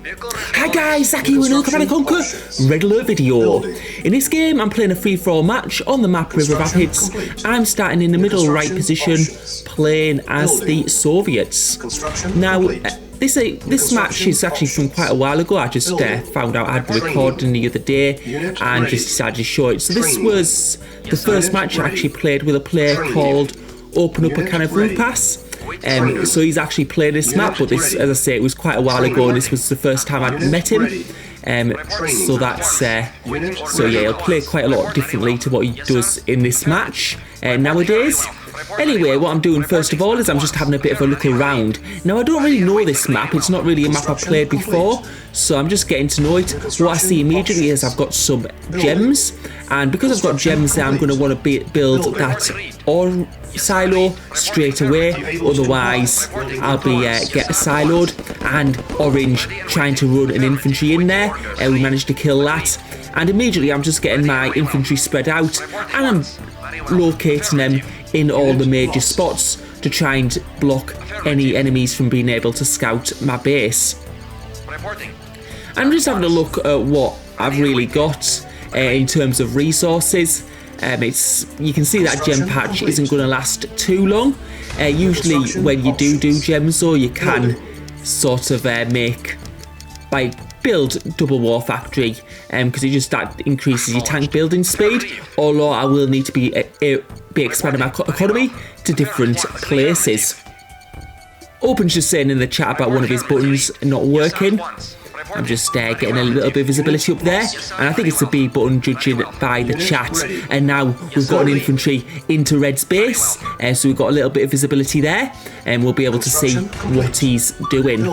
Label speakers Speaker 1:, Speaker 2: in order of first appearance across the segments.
Speaker 1: Hi guys, Zach here with another Command & Conquer regular video. In this game I'm playing a free-for-all match on the map River Rapids. I'm starting in the middle right position, playing as the Soviets. Now this match is actually from quite a while ago. I just found out I had the recording the other day and just decided to show it. So this was the first match I actually played with a player called Open Up a Can of Root Pass. So he's actually played this map, but this, as I say, it was quite a while ago and this was the first time I'd met him. So yeah, he'll play quite a lot differently to what he does in this match nowadays. Anyway, what I'm doing first of all is I'm just having a bit of a look around. Now I don't really know this map, it's not really a map I've played before, so I'm just getting to know it. What I see immediately is I've got some gems, and because I've got gems there I'm going to want to build that ore silo straight away, otherwise I'll be get siloed. And orange trying to run an infantry in there, we managed to kill that, and immediately I'm just getting my infantry spread out and I'm locating them in all the major spots to try and block any enemies from being able to scout my base. I'm just having a look at what I've really got in terms of resources. You can see that gem patch isn't going to last too long. Usually when you do gems though, you can sort of build double war factory because that increases your tank building speed, although I will need to be expanding my economy to different places. Open's just saying in the chat about one of his buttons not working. I'm just getting a little bit of visibility up there, and I think it's the B button judging by the chat. And now we've got an infantry into Red's base, so we've got a little bit of visibility there, and we'll be able to see what he's doing.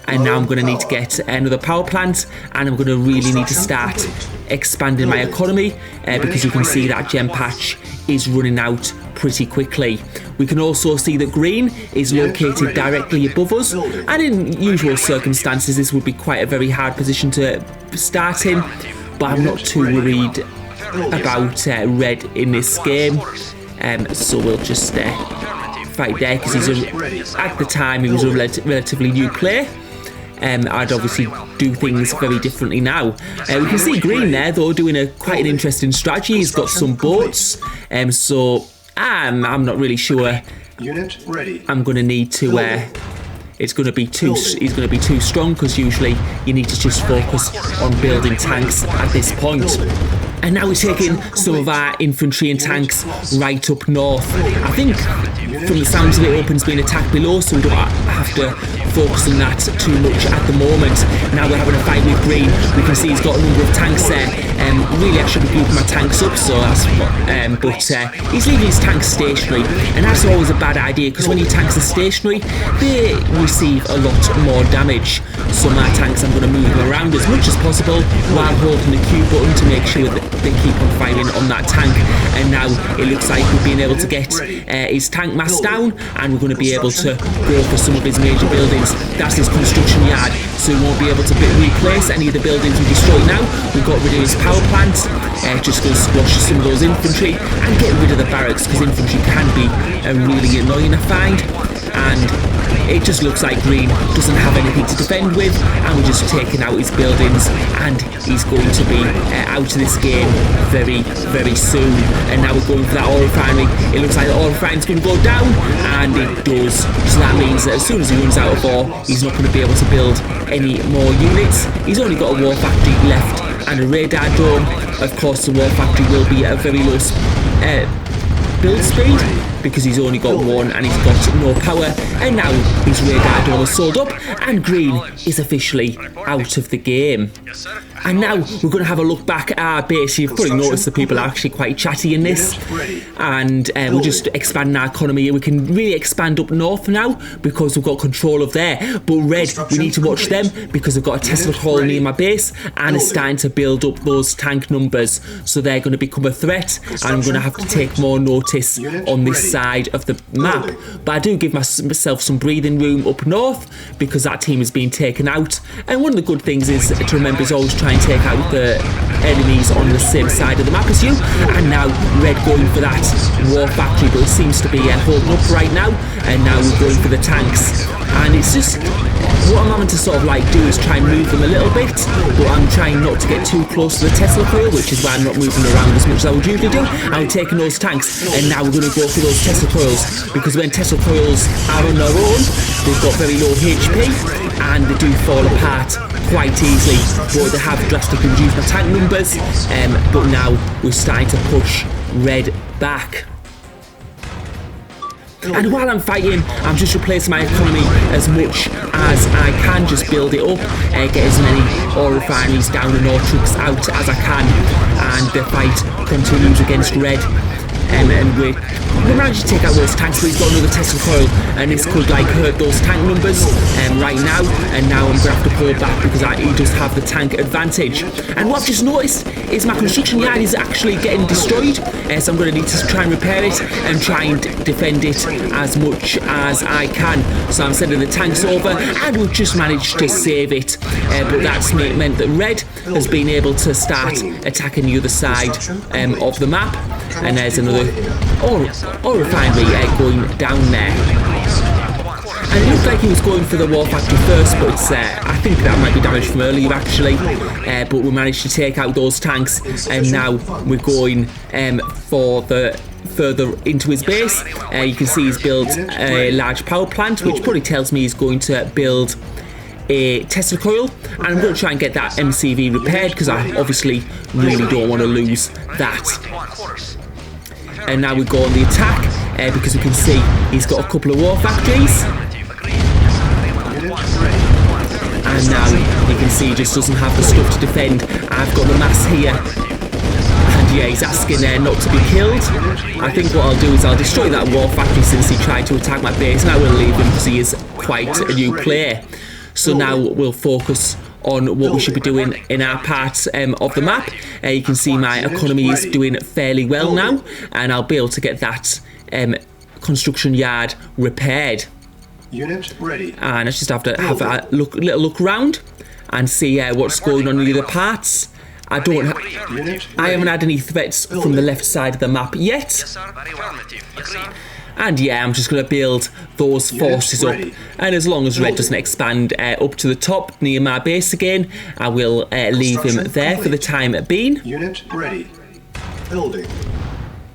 Speaker 1: And now I'm going to need to get another power plant, and I'm going to really need to start expanding my economy because you can see that gem patch is running out pretty quickly. We can also see that green is located directly above us, and in usual circumstances this would be quite a very hard position to start in, but I'm not too worried about red in this game, so we'll just fight there because at the time he was a relatively new player. I'd obviously do things very differently now. We can see green there though doing quite an interesting strategy. He's got some boats, so I'm not really sure. I'm going to need to. He's going to be too strong because usually you need to just focus on building tanks at this point. And now we're taking some of our infantry and tanks right up north. I think from the sounds of it, Open's being attacked below, so we don't have to focus on that too much at the moment. Now we're having a fight with green. We can see he's got a number of tanks there. Really, I should be grouping my tanks up, so that's but he's leaving his tanks stationary, and that's always a bad idea because when your tanks are stationary, they receive a lot more damage. So my tanks, I'm going to move them around as much as possible while holding the Q button to make sure that they keep on firing on that tank. And now it looks like we've been able to get his tank mass down, and we're going to be able to go for some of his major buildings. That's his construction yard, so we won't be able to replace any of the buildings we destroyed now. We've got rid of his power plant, just going to squash some of those infantry and get rid of the barracks because infantry can be really annoying, I find. And it just looks like green doesn't have anything to defend with, and we're just taking out his buildings, and he's going to be out of this game very, very soon. And now we're going for that oil refinery. It looks like the oil refinery's going to go down, and it does. So that means that as soon as he runs out of ore, he's not going to be able to build any more units. He's only got a war factory left and a radar dome. Of course, the war factory will be at a very low build speed because he's only got one and he's got no power. And now his radar dome is sold up, and green is officially out of the game. And now we're going to have a look back at our base. You've probably noticed that people are actually quite chatty in this, and we're just expanding our economy. We can really expand up north now because we've got control of there, but red, we need to watch them because they've got a Tesla colony in my base and it's starting to build up those tank numbers, so they're going to become a threat, and I'm going to have to take more notice on this side of the map. But I do give myself some breathing room up north because that team is being taken out, and one of the good things is to remember is always try and take out the enemies on the same side of the map as you. And now red going for that war factory, but it seems to be holding up right now, and now we're going for the tanks. and it's just what I'm having to sort of like do is try and move them a little bit, but I'm trying not to get too close to the Tesla coil, which is why I'm not moving around as much as I would usually do. I'm taking those tanks, and now we're going to go for those Tesla coils, because when Tesla coils are on their own, they've got very low HP and they do fall apart quite easily, but they have drastically reduced my tank numbers, but now we're starting to push red back. And while I'm fighting, I'm just replacing my economy as much as I can, just build it up, get as many ore refineries down and ore trucks out as I can, and the fight continues against red. And we managed to take out those tanks, but he's got another Tesla coil, and this could like hurt those tank numbers right now, and now I'm going to have to pull back because he does have the tank advantage. And what I've just noticed is my construction yard is actually getting destroyed, so I'm going to need to try and repair it and try and defend it as much as I can. So I'm sending the tanks over, and we've just managed to save it, but that's meant that red has been able to start attacking the other side of the map, and there's another ore refinery going down there. And it looked like he was going for the war factory first, but I think that might be damaged from earlier actually. But we managed to take out those tanks, and now we're going for the further into his base. You can see he's built a large power plant, which probably tells me he's going to build a Tesla coil, and I'm going to try and get that MCV repaired because I obviously really don't want to lose that. And now we go on the attack because we can see he's got a couple of war factories, and now you can see he just doesn't have the stuff to defend. I've got the mass here, and yeah, he's asking not to be killed. I think what I'll do is I'll destroy that war factory since he tried to attack my base, and I will leave him because he is quite a new player. So now we'll focus on what we should be doing in our parts of the map. You can see my economy is doing fairly well now, and I'll be able to get that construction yard repaired.
Speaker 2: Unit ready.
Speaker 1: And I just have to have a little look around and see what's going on in the other parts. I haven't had any threats from the left side of the map yet. And yeah, I'm just going to build those forces up, and as long as red doesn't expand up to the top near my base again, I will leave him there for the time being.
Speaker 2: Unit ready. Building.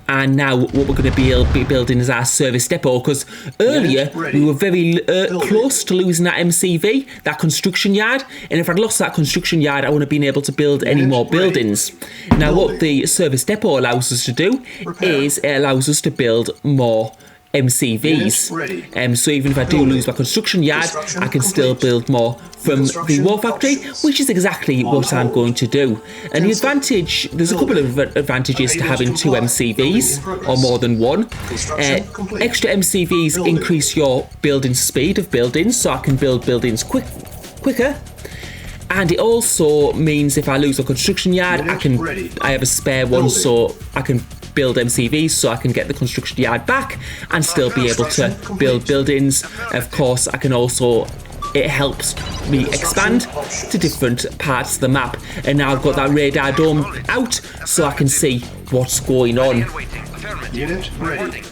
Speaker 1: And now what we're going to be building is our service depot, because earlier we were very close to losing that MCV, that construction yard, and if I'd lost that construction yard I wouldn't have been able to build any more buildings. Now what the service depot allows us to do is it allows us to build more MCVs, so even if I do lose my construction yard, I can still build more from the war factory, which is exactly what I'm going to do. And the advantage, there's a couple of advantages to having two MCVs, or more than one. Extra MCVs increase your building speed of buildings, so I can build buildings quicker. And it also means if I lose a construction yard, I have a spare one, so I can build MCVs, so I can get the construction yard back and still be able to build buildings. Of course, I can also, it helps me expand to different parts of the map. And now I've got that radar dome out, so I can see what's going on.
Speaker 2: Unit ready.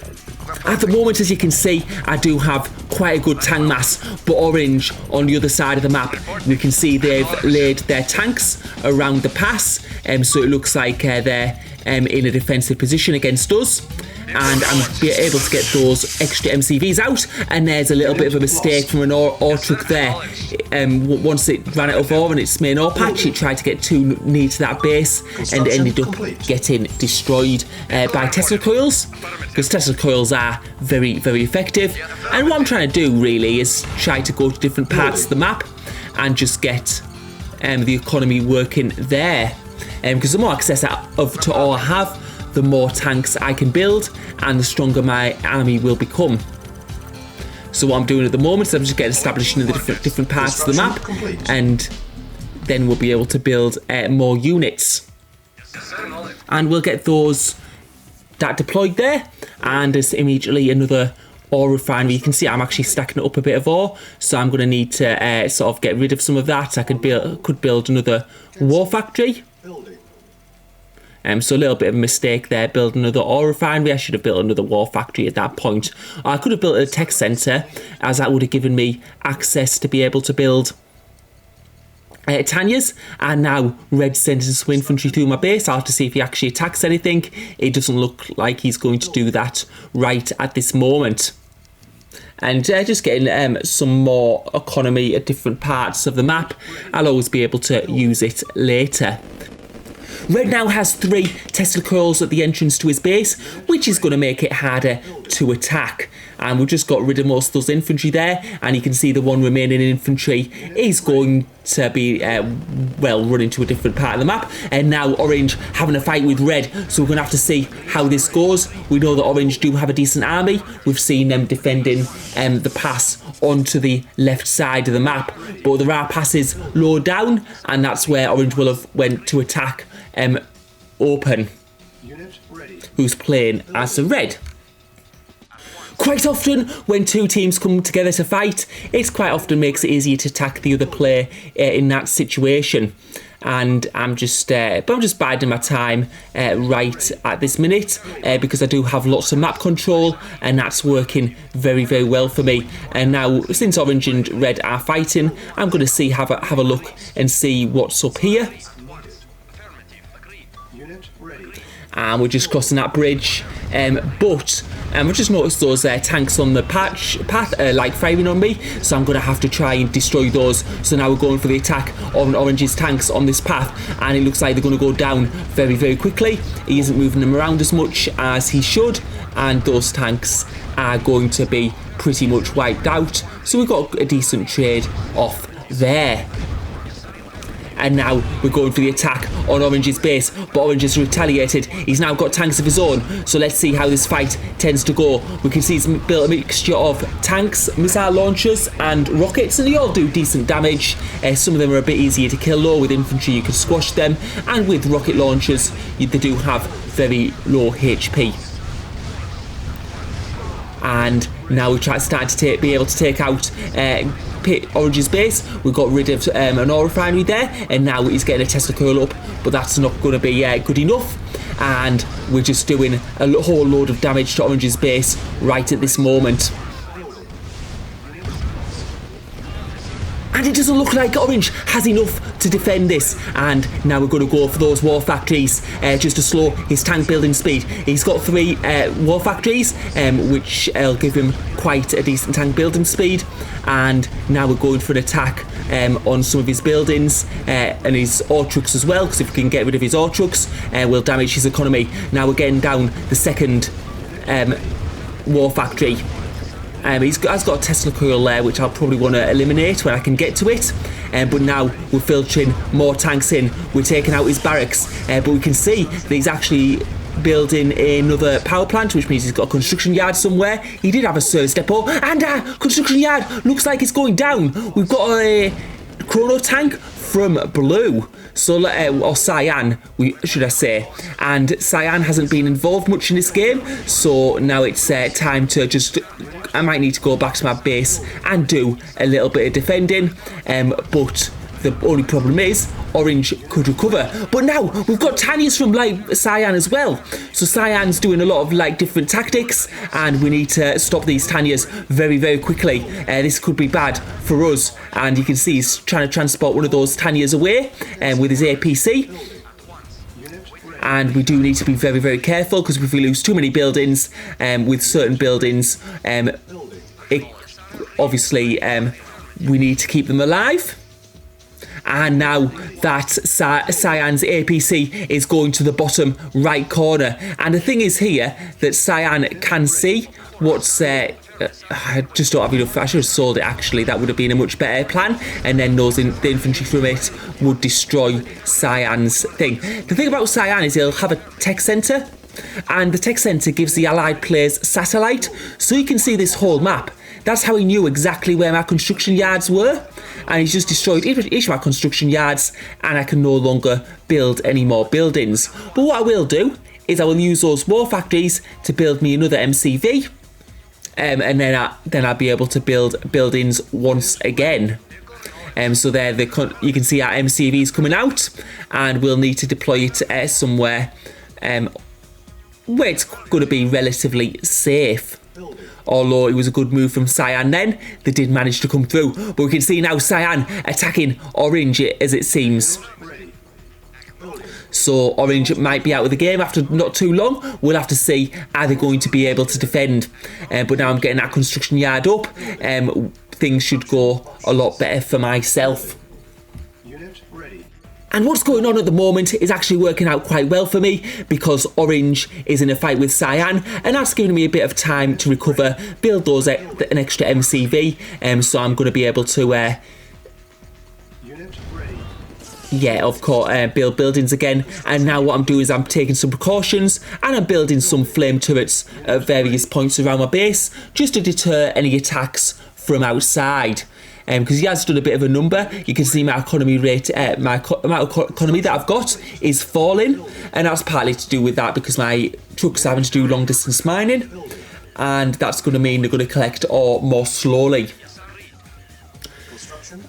Speaker 1: At the moment, as you can see, I do have quite a good tank mass, but orange on the other side of the map, we can see they've laid their tanks around the pass, so it looks like they're in a defensive position against us, and I'm able to get those extra MCVs out. And there's a little bit of a mistake from an ore truck there. Once it ran out of ore in its main ore patch, it tried to get too near to that base and ended up getting destroyed by Tesla coils, because Tesla coils are very, very effective. And what I'm trying to do really is try to go to different parts of the map and just get the economy working there. Because the more access to ore I have, the more tanks I can build and the stronger my army will become. So what I'm doing at the moment is I'm just getting established in the different parts of the map, and then we'll be able to build more units. And we'll get those that deployed there, and there's immediately another ore refinery. You can see I'm actually stacking up a bit of ore, so I'm going to need to sort of get rid of some of that. I could build another war factory. So a little bit of a mistake there, building another ore refinery. I should have built another war factory at that point. I could have built a tech centre, as that would have given me access to be able to build Tanya's. And now Red sends some infantry through my base. I'll have to see if he actually attacks anything. It doesn't look like he's going to do that right at this moment. And just getting some more economy at different parts of the map. I'll always be able to use it later. Red now has 3 Tesla coils at the entrance to his base, which is going to make it harder to attack. And we've just got rid of most of those infantry there, and you can see the one remaining infantry is going to be, well, running to a different part of the map. And now Orange having a fight with Red, so we're going to have to see how this goes. We know that Orange do have a decent army. We've seen them defending the pass onto the left side of the map, but there are passes low down, and that's where Orange will have went to attack Open, who's playing as a Red. Quite often, when 2 teams come together to fight, it quite often makes it easier to attack the other player in that situation. And I'm just biding my time right at this minute because I do have lots of map control, and that's working very, very well for me. And now, since Orange and Red are fighting, I'm going to have a look and see what's up here. And we're just crossing that bridge, but we've just noticed those tanks on the path like firing on me, so I'm going to have to try and destroy those. So now we're going for the attack on Orange's tanks on this path, and it looks like they're going to go down very, very quickly. He isn't moving them around as much as he should, and those tanks are going to be pretty much wiped out. So we've got a decent trade off there. And now we're going for the attack on Orange's base, but Orange has retaliated. He's now got tanks of his own, so let's see how this fight tends to go. We can see he's built a mixture of tanks, missile launchers and rockets, and they all do decent damage. Some of them are a bit easier to kill though. With infantry you can squash them, and with rocket launchers they do have very low HP. And now we're starting to be able to take out Orange's base. We got rid of an ore refinery there, and now he's getting a Tesla coil up, but that's not going to be good enough. And we're just doing a whole load of damage to Orange's base right at this moment. And it doesn't look like Orange has enough to defend this. And now we're going to go for those war factories just to slow his tank building speed. He's got 3 war factories, which will give him quite a decent tank building speed. And now we're going for an attack on some of his buildings and his ore trucks as well, because if we can get rid of his ore trucks, we'll damage his economy. Now we're getting down the second war factory. He's got a Tesla coil there, which I'll probably want to eliminate when I can get to it. But now we're filtering more tanks in. We're taking out his barracks. But we can see that he's actually building another power plant, which means he's got a construction yard somewhere. He did have a service depot. And construction yard looks like it's going down. We've got a chrono tank from Blue. So, or Cyan, should I say. And Cyan hasn't been involved much in this game. So now it's time to just... I might need to go back to my base and do a little bit of defending, but the only problem is Orange could recover. But now we've got Tanya's from Cyan as well, so Cyan's doing a lot of different tactics, and we need to stop these Tanya's very, very quickly. This could be bad for us, and you can see he's trying to transport one of those Tanya's away with his APC. And we do need to be very, very careful, because if we lose too many buildings with certain buildings, obviously we need to keep them alive. And now that Cyan's APC is going to the bottom right corner. And the thing is here that Cyan can see what's... I just don't have enough. I should have sold it actually. That would have been a much better plan. And then the infantry from it would destroy Cyan's thing. The thing about Cyan is he'll have a tech centre, and the tech centre gives the allied players satellite, so you can see this whole map. That's how he knew exactly where my construction yards were, and he's just destroyed each of my construction yards, and I can no longer build any more buildings. But what I will do is I will use those war factories to build me another MCV. And then I'll be able to build buildings once again. So there, you can see our MCVs coming out, and we'll need to deploy it somewhere where it's going to be relatively safe. Although it was a good move from Cyan then, they did manage to come through. But we can see now Cyan attacking Orange as it seems. So Orange might be out of the game after not too long. We'll have to see, are they going to be able to defend? But now I'm getting that construction yard up. Things should go a lot better for myself. And what's going on at the moment is actually working out quite well for me because Orange is in a fight with Cyan, and that's giving me a bit of time to recover, build those an extra MCV, so I'm going to be able to yeah, of course, build buildings again. And now what I'm doing is I'm taking some precautions and I'm building some flame turrets at various points around my base just to deter any attacks from outside. Because he has done a bit of a number. You can see my economy rate, my amount of economy that I've got is falling, and that's partly to do with that because my trucks are having to do long distance mining, and that's going to mean they're going to collect ore more slowly.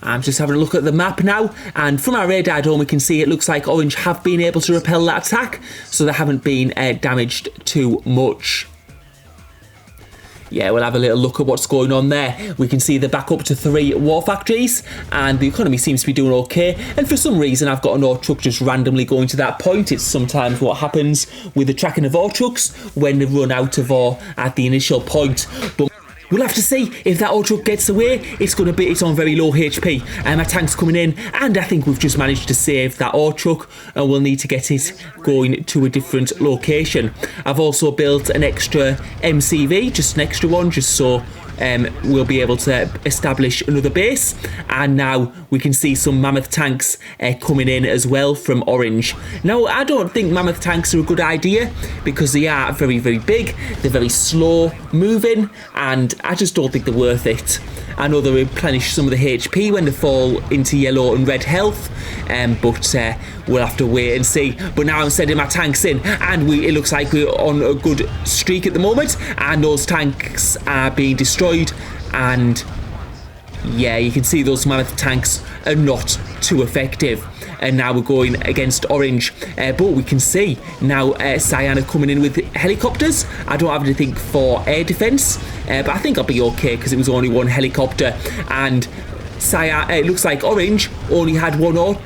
Speaker 1: I'm just having a look at the map now, and from our radar dome we can see it looks like Orange have been able to repel that attack, so they haven't been damaged too much. Yeah, we'll have a little look at what's going on there. We can see they're back up to 3 war factories, and the economy seems to be doing okay. And for some reason, I've got an ore truck just randomly going to that point. It's sometimes what happens with the tracking of ore trucks when they run out of ore at the initial point. But we'll have to see if that ore truck gets away. It's on very low HP, and my tank's coming in, and I think we've just managed to save that ore truck, and we'll need to get it going to a different location. I've also built an extra MCV, just an extra one, just so we'll be able to establish another base. And now we can see some mammoth tanks coming in as well from Orange. Now, I don't think mammoth tanks are a good idea because they are very, very big. They're very slow moving, and I just don't think they're worth it. I know they replenish some of the HP when they fall into yellow and red health, but we'll have to wait and see. But now I'm sending my tanks in, and it looks like we're on a good streak at the moment, and those tanks are being destroyed. And yeah, you can see those mammoth tanks are not too effective. And now we're going against Orange, but we can see now Cyan are coming in with helicopters. I don't have anything for air defense, but I think I'll be okay because it was only one helicopter. And Cyan, it looks like Orange only had one ore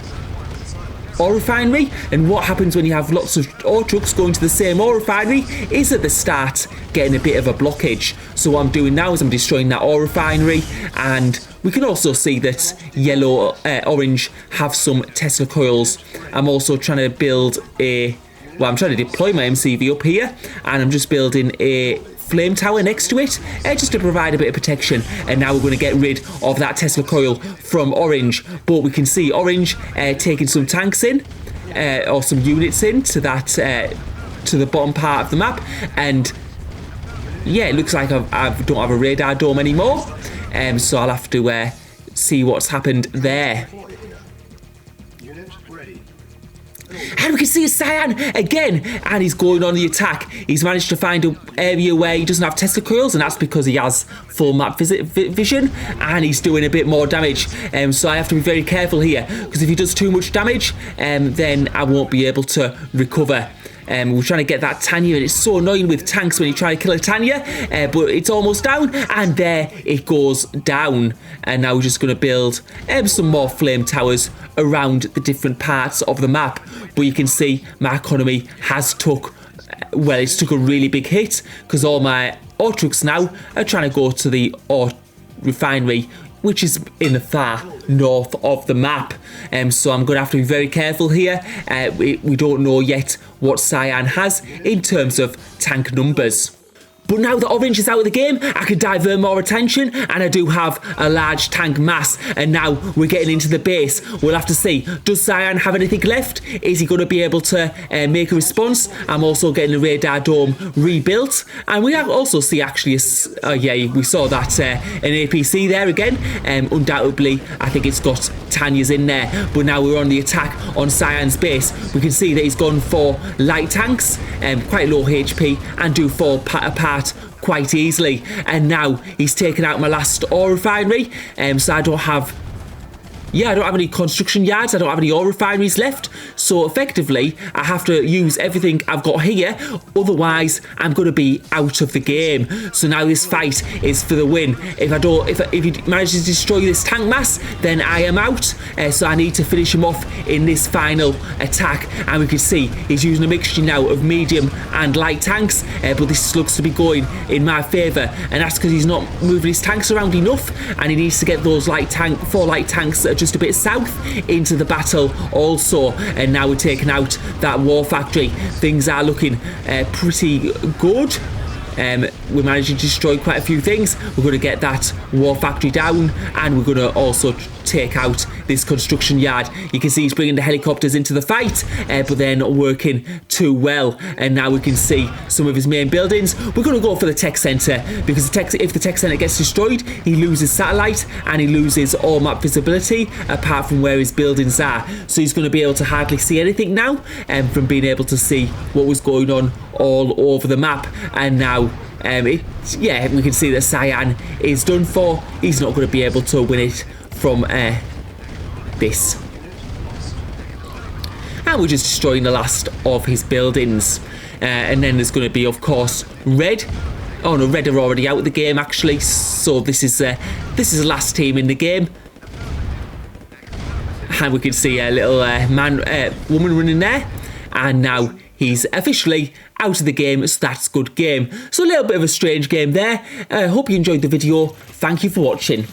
Speaker 1: refinery, and what happens when you have lots of ore trucks going to the same ore refinery is at the start getting a bit of a blockage. So what I'm doing now is I'm destroying that ore refinery, and we can also see that Orange have some Tesla coils. I'm also trying to build I'm trying to deploy my MCV up here, and I'm just building a flame tower next to it, just to provide a bit of protection. And now we're going to get rid of that Tesla coil from Orange. But we can see Orange taking some tanks in, or some units in to that to the bottom part of the map. And yeah, it looks like I don't have a radar dome anymore, so I'll have to see what's happened there. And we can see Cyan again, and he's going on the attack. He's managed to find an area where he doesn't have Tesla coils, and that's because he has full map vision, and he's doing a bit more damage. So I have to be very careful here, because if he does too much damage, then I won't be able to recover. We're trying to get that Tanya, and it's so annoying with tanks when you try to kill a Tanya, but it's almost down, and there it goes down. And now we're just going to build some more flame towers around the different parts of the map. But you can see my economy has took a really big hit, because all my ore trucks now are trying to go to the ore refinery, which is in the far north of the map. So I'm going to have to be very careful here. We don't know yet what Cyan has in terms of tank numbers. But now that Orange is out of the game, I can divert more attention, and I do have a large tank mass, and now we're getting into the base. We'll have to see, does Cyan have anything left? Is he going to be able to make a response? I'm also getting the radar dome rebuilt, and we also see actually, we saw that an APC there again. Undoubtedly, I think it's got Tanyas in there, but now we're on the attack on Cyan's base. We can see that he's gone for light tanks, quite low HP, and do fall apart quite easily. And now he's taken out my last ore refinery, so I don't have yeah, I don't have any construction yards, I don't have any ore refineries left, so effectively I have to use everything I've got here, otherwise I'm going to be out of the game. So now this fight is for the win. If he manages to destroy this tank mass, then I am out, so I need to finish him off in this final attack. And we can see he's using a mixture now of medium and light tanks, but this looks to be going in my favour, and that's because he's not moving his tanks around enough, and he needs to get those four light tanks that are just a bit south into the battle also. And now we're taking out that war factory. Things are looking pretty good. We're managing to destroy quite a few things. We're going to get that war factory down, and we're going to also take out this construction yard. You can see he's bringing the helicopters into the fight, but they're not working too well. And now we can see some of his main buildings. We're going to go for the tech center, because if the tech center gets destroyed, he loses satellite and he loses all map visibility apart from where his buildings are. So he's going to be able to hardly see anything now, from being able to see what was going on all over the map. And now we can see that Cyan is done for. He's not going to be able to win it from this. And we're just destroying the last of his buildings. And then there's going to be, of course, Red. Oh no, Red are already out of the game actually. So this is the last team in the game. And we can see a little woman running there. And now he's officially out of the game, so that's good game. So a little bit of a strange game there. I hope you enjoyed the video. Thank you for watching.